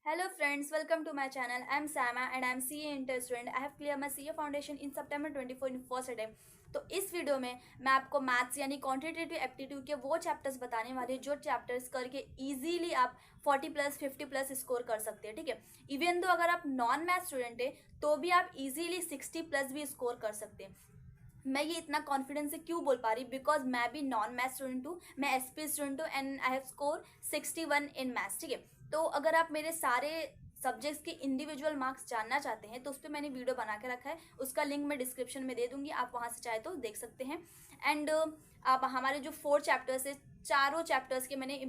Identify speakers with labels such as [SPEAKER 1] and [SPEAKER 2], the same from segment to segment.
[SPEAKER 1] Hello friends, welcome to my channel. I'm Sama and I'm CA Inter student. I have cleared my CA foundation in September 24 in first attempt. तो इस video में मैं आपको maths यानी quantitative aptitude के वो chapters बताने वाले जो चैप्टर्स करके इजीली आप 40 प्लस 50 प्लस स्कोर कर सकते हैं। ठीक है, इवन दो अगर आप नॉन मैथ स्टूडेंट है तो भी आप इजीली 60 प्लस भी स्कोर कर सकते हैं। मैं ये इतना कॉन्फिडेंस से क्यों बोल पा रही, बिकॉज मैं भी नॉन मैथ स्टूडेंट हूँ, मैं एसपी स्टूडेंट हूँ and I have score 61 in maths. ठीक है, तो अगर आप मेरे सारे सब्जेक्ट्स के इंडिविजुअल मार्क्स जानना चाहते हैं तो उस पर मैंने वीडियो बना के रखा है, उसका लिंक मैं डिस्क्रिप्शन में दे दूंगी, आप वहाँ से चाहे तो देख सकते हैं। एंड आप हमारे जो 4 चैप्टर्स है, चारों चैप्टर्स के मैंने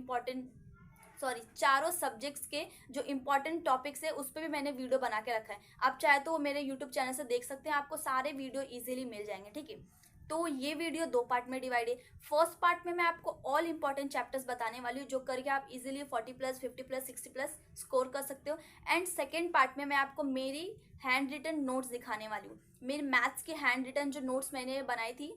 [SPEAKER 1] चारों सब्जेक्ट्स के जो इंपॉर्टेंट टॉपिक्स है उस पर भी मैंने वीडियो बना के रखा है। आप चाहे तो मेरे यूट्यूब चैनल से देख सकते हैं, आपको सारे वीडियो इजीली मिल जाएंगे। ठीक है, तो ये वीडियो 2 पार्ट में डिवाइड है। फर्स्ट पार्ट में मैं आपको ऑल इंपॉर्टेंट चैप्टर्स बताने वाली हूँ जो करके आप easily 40 plus 50 plus 60 plus score कर सकते हो। एंड सेकेंड पार्ट में मैं आपको मेरी हैंड रिटन नोट्स दिखाने वाली हूँ। मेरी मैथ्स के हैंड रिटन जो नोट्स मैंने बनाई थी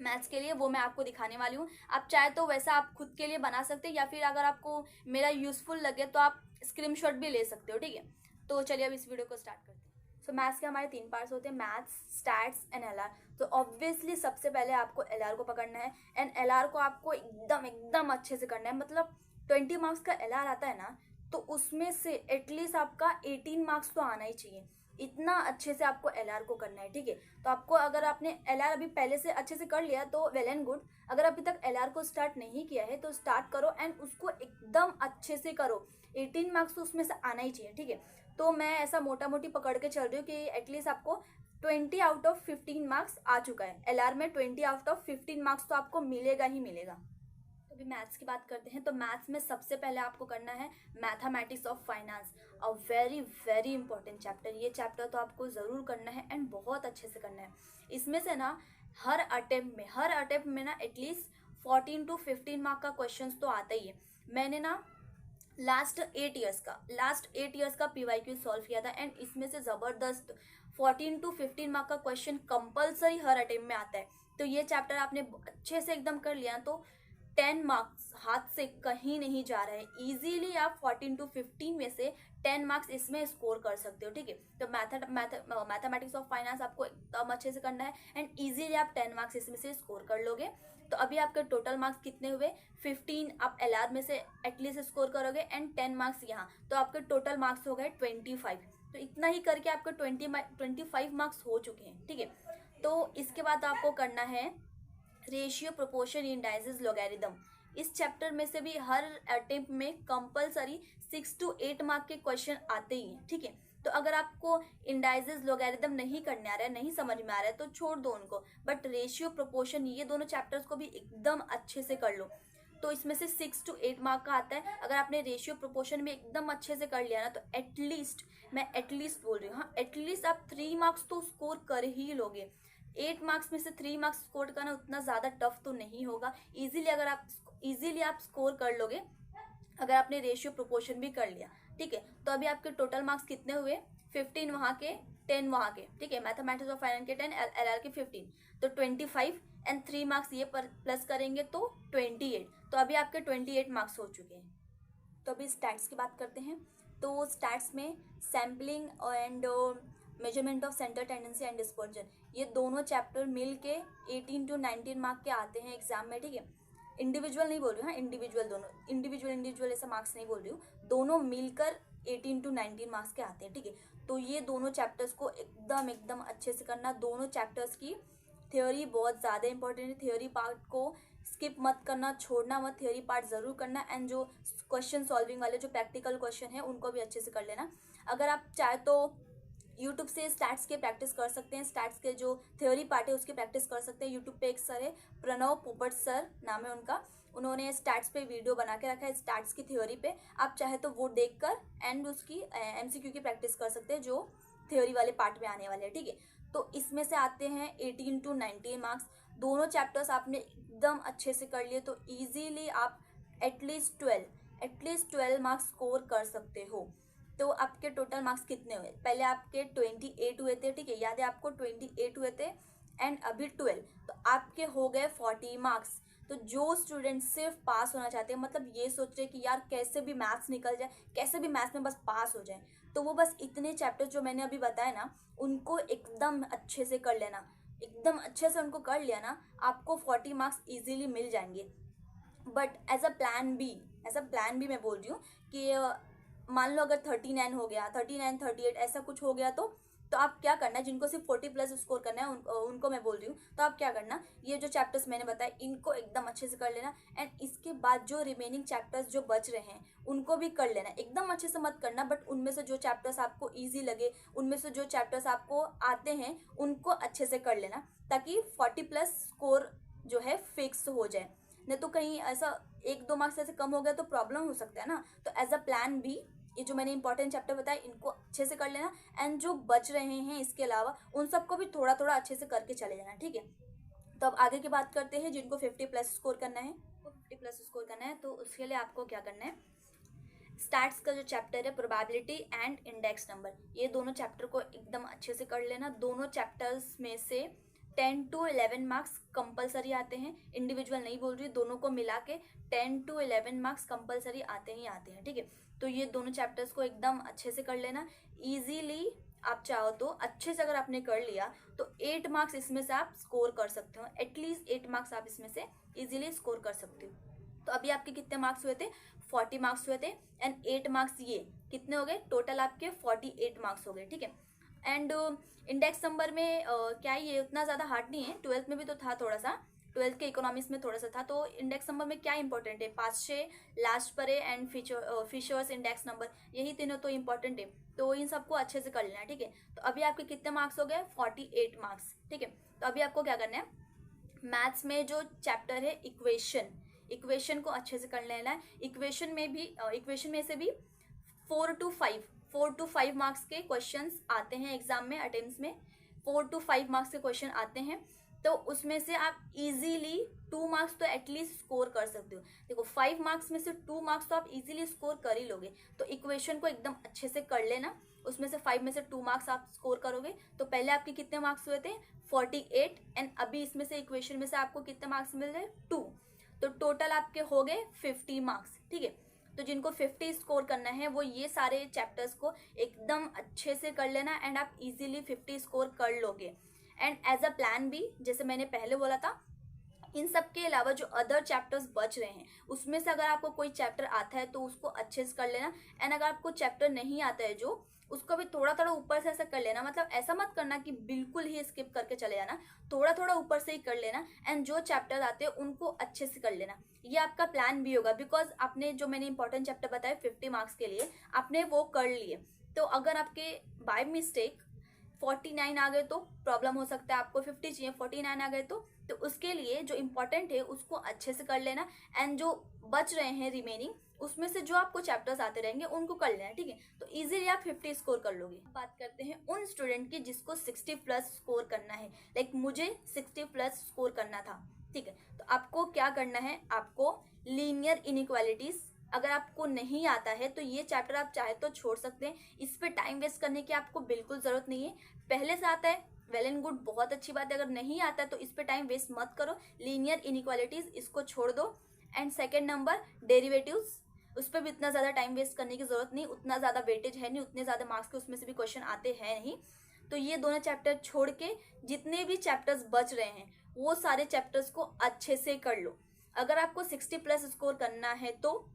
[SPEAKER 1] मैथ्स के लिए वो मैं आपको दिखाने वाली हूँ। आप चाहे तो वैसा आप खुद के लिए बना सकते हैं या फिर अगर आपको मेरा यूजफुल लगे तो आप स्क्रीनशॉट भी ले सकते हो। ठीक है, तो चलिए अब इस वीडियो को स्टार्ट करते हैं। सो मैथ्स के हमारे 3 पार्ट्स होते हैं, मैथ्स, स्टैट्स एंड एलआर। तो ऑब्वियसली सबसे पहले आपको एलआर को पकड़ना है एंड एलआर को आपको एकदम एकदम अच्छे से करना है। मतलब 20 मार्क्स का एलआर आता है ना, तो उसमें से एटलीस्ट आपका 18 मार्क्स तो आना ही चाहिए। इतना अच्छे से आपको एलआर को करना है। ठीक है, तो आपको अगर आपने एलआर अभी पहले से अच्छे से कर लिया तो वेल एंड गुड। अगर अभी तक एलआर को स्टार्ट नहीं किया है तो स्टार्ट करो एंड उसको एकदम अच्छे से करो। 18 मार्क्स तो उसमें से आना ही चाहिए। ठीक है, तो मैं ऐसा मोटा मोटी पकड़ के चल रही हूँ कि एटलीस्ट आपको 20 आउट ऑफ 15 मार्क्स आ चुका है। एलआर में 20 आउट ऑफ 15 मार्क्स तो आपको मिलेगा ही मिलेगा। अभी मैथ्स की बात करते हैं तो मैथ्स में सबसे पहले आपको करना है mathematics of finance, a very very important chapter. ये चैप्टर तो आपको ज़रूर करना है एंड बहुत अच्छे से करना है। इसमें से ना हर अटेम्प्ट में ना एटलीस्ट 14 to 15 मार्क का क्वेश्चन तो आता ही है। मैंने ना लास्ट 8 ईयर्स का पीवाईक्यू सॉल्व किया था एंड इसमें से ज़बरदस्त 14 to 15 मार्क का क्वेश्चन कंपलसरी हर अटेम्प्ट में आता है। तो ये चैप्टर आपने अच्छे से एकदम कर लिया तो 10 मार्क्स हाथ से कहीं नहीं जा रहा है। इजीली आप 14 to 15 में से 10 मार्क्स इसमें स्कोर कर सकते हो। ठीक है, तो मैथमेटिक्स ऑफ फाइनेंस आपको एकदम अच्छे से करना है एंड इजीली आप 10 मार्क्स इसमें से स्कोर कर लोगे। तो अभी आपके टोटल मार्क्स कितने हुए? 15 आप एलआर में से एटलीस्ट स्कोर करोगे एंड 10 मार्क्स यहाँ, तो आपके टोटल मार्क्स हो गए 25। तो इतना ही करके आपके 25 मार्क्स हो चुके हैं। ठीक है, तो इसके बाद आपको करना है रेशियो, प्रोपोर्शन, इंडाइसेस, लॉगरिदम। इस चैप्टर में से भी हर अटेम्प्ट में कंपलसरी 6 to 8 मार्क के क्वेश्चन आते ही हैं। ठीक है, तो अगर आपको इंडाइसेस, लॉगरिदम नहीं करने आ रहा है, नहीं समझ में आ रहा है तो छोड़ दो उनको, बट रेशियो, प्रोपोर्शन ये दोनों चैप्टर्स को भी एकदम अच्छे से कर लो। तो इसमें से 6 to 8 मार्क का आता है। अगर आपने रेशियो प्रोपोर्शन में एकदम अच्छे से कर लिया ना तो एटलीस्ट, मैं एटलीस्ट बोल रही हूँ, हाँ एटलीस्ट आप 3 मार्क्स तो स्कोर कर ही लोगे। 8 मार्क्स में से 3 मार्क्स स्कोर करना उतना ज़्यादा टफ तो नहीं होगा। इजीली आप स्कोर कर लोगे अगर आपने रेशियो प्रोपोर्शन भी कर लिया। ठीक है, तो अभी आपके टोटल मार्क्स कितने हुए? 15 वहाँ के, 10 वहाँ के। ठीक है, मैथमेटिक्स ऑफ फाइनेंस के 10, एलआर के 15, तो 25 एंड 3 मार्क्स ये प्लस करेंगे तो 28। तो अभी आपके 28 मार्क्स हो चुके हैं। तो अभी स्टैट्स की बात करते हैं। तो स्टैट्स में sampling and measurement of centre tendency and dispersion, ये दोनों चैप्टर मिल के 18 to 19 मार्क के आते हैं एग्जाम में। ठीक है, इंडिविजुअल नहीं बोल रही हूँ, हाँ इंडिविजुअल दोनों, इंडिविजुअल ऐसा मार्क्स नहीं बोल रही हूँ, दोनों मिलकर 18 to 19 मार्क्स के आते हैं। ठीक है, तो ये दोनों चैप्टर्स को एकदम एकदम अच्छे से करना। दोनों चैप्टर्स की थ्योरी बहुत ज़्यादा इंपॉर्टेंट है, थ्योरी पार्ट को स्किप मत करना, छोड़ना मत, थ्योरी पार्ट ज़रूर करना एंड जो क्वेश्चन सॉल्विंग वाले जो प्रैक्टिकल क्वेश्चन है उनको भी अच्छे से कर लेना। अगर आप चाहे तो यूट्यूब से स्टैट्स के प्रैक्टिस कर सकते हैं, स्टैट्स के जो थ्योरी पार्ट है उसकी प्रैक्टिस कर सकते हैं। यूट्यूब पे एक सर है, प्रणव पोपट सर नाम है उनका, उन्होंने स्टैट्स पे वीडियो बना के रखा है स्टैट्स की थ्योरी पे। आप चाहे तो वो देखकर एंड उसकी एमसीक्यू की प्रैक्टिस कर सकते हैं जो थ्योरी वाले पार्ट में आने वाले हैं। ठीक है, तो इसमें से आते हैं 18 to 19 मार्क्स। दोनों चैप्टर्स आपने एकदम अच्छे से कर लिए तो ईजीली आप एटलीस्ट 12 मार्क्स स्कोर कर सकते हो। तो आपके टोटल मार्क्स कितने हुए? पहले आपके 28 हुए थे। ठीक है, याद है आपको 28 हुए थे एंड अभी 12, तो आपके हो गए 40 मार्क्स। तो जो स्टूडेंट सिर्फ पास होना चाहते हैं, मतलब ये सोच रहे हैं कि यार कैसे भी मैथ्स निकल जाए, कैसे भी मैथ्स में बस पास हो जाए, तो वो बस इतने चैप्टर्स जो मैंने अभी बताए ना, उनको एकदम अच्छे से कर लेना। एकदम अच्छे से उनको कर लिया ना, आपको 40 मार्क्स इजीली मिल जाएंगे। But as a plan B, मैं बोल रही हूँ कि मान लो अगर 39 हो गया, 39 38 ऐसा कुछ हो गया, तो आप क्या करना है, जिनको सिर्फ 40 प्लस स्कोर करना है उनको मैं बोल रही हूँ, तो आप क्या करना, ये जो चैप्टर्स मैंने बताए इनको एकदम अच्छे से कर लेना। एंड इसके बाद जो रिमेनिंग चैप्टर्स जो बच रहे हैं उनको भी कर लेना। एकदम अच्छे से मत करना, बट उनमें से जो चैप्टर्स आपको ईजी लगे, उनमें से जो चैप्टर्स आपको आते हैं उनको अच्छे से कर लेना, ताकि 40 प्लस स्कोर जो है फिक्स हो जाए। नहीं तो कहीं ऐसा 1-2 मार्क्स ऐसे कम हो गया तो प्रॉब्लम हो सकता है ना। तो एज अ प्लान बी, ये जो मैंने इंपॉर्टेंट चैप्टर बताया इनको अच्छे से कर लेना। एंड जो बच रहे हैं इसके अलावा उन सबको भी थोड़ा थोड़ा अच्छे से करके चले जाना, ठीक है। तो अब आगे की बात करते हैं, जिनको 50 प्लस स्कोर करना है, तो 50 प्लस स्कोर करना है तो उसके लिए आपको क्या करना है, स्टैट्स का जो चैप्टर है प्रोबेबिलिटी एंड इंडेक्स नंबर, ये दोनों चैप्टर को एकदम अच्छे से कर लेना। दोनों चैप्टर्स में से 10 to 11 मार्क्स कंपलसरी आते हैं, इंडिविजुअल नहीं बोल रही, दोनों को मिला के 10 to 11 मार्क्स कंपलसरी आते ही आते हैं, ठीक है। तो ये दोनों चैप्टर्स को एकदम अच्छे से कर लेना ईजीली। आप चाहो तो अच्छे से अगर आपने कर लिया तो 8 मार्क्स इसमें से आप स्कोर कर सकते हो, एटलीस्ट 8 मार्क्स आप इसमें से ईजिली स्कोर कर सकते हो। तो अभी आपके कितने मार्क्स हुए थे, 40 मार्क्स हुए थे। एंड 8 मार्क्स ये कितने हो गए, टोटल आपके 48 मार्क्स हो गए, ठीक है। एंड इंडेक्स नंबर में क्या ये उतना ज़्यादा हार्ड नहीं है, 12th में भी तो था थोड़ा सा, 12th के इकोनॉमिक्स में थोड़ा सा था। तो इंडेक्स नंबर में क्या इंपॉर्टेंट है, पास्चे, लास्ट परे एंड फिशर्स इंडेक्स नंबर, यही तीनों तो इंपॉर्टेंट है। तो इन सबको अच्छे से कर लेना है, ठीक है। तो अभी आपके कितने मार्क्स हो गए, 48 मार्क्स, ठीक है। तो अभी आपको क्या करना है, मैथ्स में जो चैप्टर है इक्वेशन को अच्छे से कर लेना है। इक्वेशन में से भी 4 to 5 मार्क्स के क्वेश्चंस आते हैं एग्जाम में, अटेम्प्ट्स में 4 to 5 मार्क्स के क्वेश्चन आते हैं। तो उसमें से आप इजीली 2 मार्क्स तो एटलीस्ट स्कोर कर सकते हो। देखो 5 मार्क्स में से 2 मार्क्स तो आप इजीली स्कोर कर ही लोगे। तो इक्वेशन को एकदम अच्छे से कर लेना, उसमें से 5 में से 2 मार्क्स आप स्कोर करोगे। तो पहले आपके कितने मार्क्स हुए थे, 48। एंड अभी इसमें से इक्वेशन में से आपको कितने मार्क्स मिल रहे, 2। तो टोटल आपके हो गए 50 मार्क्स, ठीक है। तो जिनको 50 स्कोर करना है वो ये सारे चैप्टर्स को एकदम अच्छे से कर लेना, एंड आप इजीली 50 स्कोर कर लोगे। And as a plan B, जैसे मैंने पहले बोला था, इन सब के अलावा जो अदर चैप्टर्स बच रहे हैं उसमें से अगर आपको कोई चैप्टर आता है तो उसको अच्छे से कर लेना। एंड अगर आपको चैप्टर नहीं आता है जो, उसको भी थोड़ा थोड़ा ऊपर से ऐसा कर लेना। मतलब ऐसा मत करना कि बिल्कुल ही स्किप करके चले जाना, थोड़ा थोड़ा ऊपर से ही कर लेना। एंड जो चैप्टर आते हैं उनको अच्छे से कर लेना, ये आपका प्लान भी होगा। बिकॉज आपने जो मैंने इंपॉर्टेंट चैप्टर बताए 50 मार्क्स के लिए, आपने वो कर लिए। तो अगर आपके बाय मिस्टेक 49 आ गए तो प्रॉब्लम हो सकता है, आपको 50 चाहिए, 49 आ गए तो उसके लिए जो इम्पोर्टेंट है उसको अच्छे से कर लेना। एंड जो बच रहे हैं रिमेनिंग, उसमें से जो आपको चैप्टर्स आते रहेंगे उनको कर लेना, ठीक है। तो इजीली आप 50 स्कोर कर लोगे। बात करते हैं उन स्टूडेंट की जिसको 60 प्लस स्कोर करना है। लाइक मुझे 60 प्लस स्कोर करना था, ठीक है। तो आपको क्या करना है, आपको लीनियर इनइक्वालिटीज अगर आपको नहीं आता है तो ये चैप्टर आप चाहे तो छोड़ सकते हैं, इस पे टाइम वेस्ट करने की आपको बिल्कुल जरूरत नहीं है। पहले से आता है वेल एंड गुड, बहुत अच्छी बात है। अगर नहीं आता है तो इस पे टाइम वेस्ट मत करो, लीनियर इनइक्वालिटीज इसको छोड़ दो। एंड सेकेंड नंबर डेरिवेटिव्स, उस पर भी इतना ज़्यादा टाइम वेस्ट करने की जरूरत नहीं, उतना ज़्यादा वेटेज है नहीं, उतने ज़्यादा मार्क्स के उसमें से भी क्वेश्चन आते हैं नहीं। तो ये दोनों चैप्टर छोड़ के जितने भी चैप्टर्स बच रहे हैं वो सारे चैप्टर्स को अच्छे से कर लो। अगर आपको 60 प्लस स्कोर करना है तो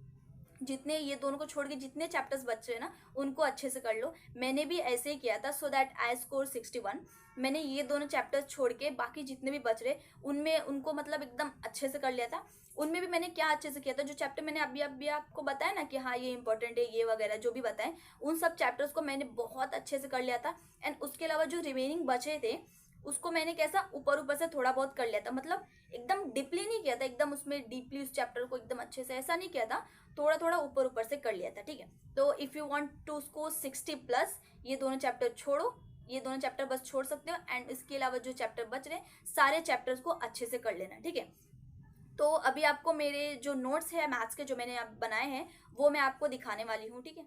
[SPEAKER 1] जितने ये दोनों को छोड़ के जितने चैप्टर्स बच रहे हैं ना उनको अच्छे से कर लो। मैंने भी ऐसे ही किया था, सो दैट आई स्कोर 61। मैंने ये दोनों चैप्टर्स छोड़ के बाकी जितने भी बच रहे उनमें उनको मतलब एकदम अच्छे से कर लिया था। उनमें भी मैंने क्या अच्छे से किया था, जो चैप्टर मैंने अभी आपको बताया ना कि हाँ ये इंपॉर्टेंट है ये वगैरह जो भी बताएं, उन सब चैप्टर्स को मैंने बहुत अच्छे से कर लिया था। एंड उसके अलावा जो रिमेनिंग बचे थे उसको मैंने कैसा ऊपर से थोड़ा बहुत कर लिया था। मतलब एकदम डीपली नहीं किया था, एकदम उसमें डीपली उस चैप्टर को एकदम अच्छे से ऐसा नहीं किया था, थोड़ा थोड़ा ऊपर से कर लिया था, ठीक है। तो if you want to score 60 plus, ये दोनों चैप्टर छोड़ो, ये दोनों चैप्टर बस छोड़ सकते हो। एंड इसके अलावा जो चैप्टर बच रहे सारे चैप्टर्स को अच्छे से कर लेना, ठीक है। तो अभी आपको मेरे जो नोट्स है मैथ्स के जो मैंने अब बनाए हैं वो मैं आपको दिखाने वाली हूँ, ठीक है।